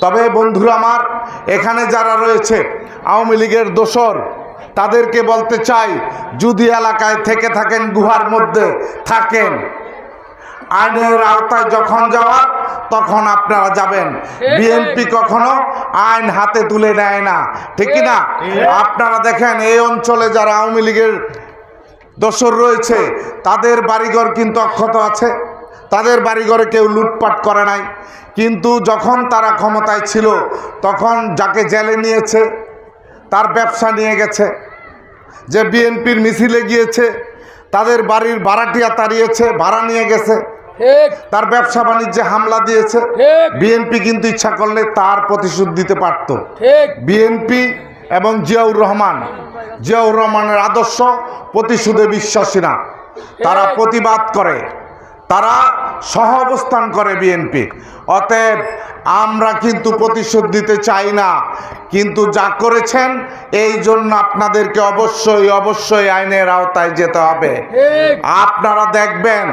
তবে বন্ধুরা আমার, এখানে যারা রয়েছে আওয়ামী লীগের দোসর, তাদেরকে বলতে চাই, যদি এলাকায় থেকে থাকেন, গুহার মধ্যে থাকেন, আইনের আওতায় যখন যাওয়ার তখন আপনারা যাবেন। বিএনপি কখনো আইন হাতে তুলে নেয় না, ঠিক না? আপনারা দেখেন এই অঞ্চলে যারা আওয়ামী লীগের দোসর রয়েছে, তাদের বাড়িঘর কিন্তু অক্ষত আছে, তাদের বাড়িঘরে কেউ লুটপাট করে নাই। কিন্তু যখন তারা ক্ষমতায় ছিল, তখন যাকে জেলে নিয়েছে তার ব্যবসা নিয়ে গেছে, যে বিএনপির মিছিলে গিয়েছে তাদের বাড়ির ভাড়াটিয়া তাড়িয়েছে, ভাড়া নিয়ে গেছে, তার ব্যবসা বাণিজ্যে হামলা দিয়েছে। বিএনপি কিন্তু ইচ্ছা করলে তার প্রতিশোধ দিতে পারত। বিএনপি এবং জিয়াউর রহমানের আদর্শ প্রতিশোধে বিশ্বাসী না, তারা প্রতিবাদ করে, তারা সহ অবস্থান করে বিএনপি। অতএব আমরা কিন্তু প্রতিশোধ দিতে চাই না, কিন্তু যা করেছেন এই জন্য আপনাদেরকে অবশ্যই আইনের আওতায় যেতে হবে। আপনারা দেখবেন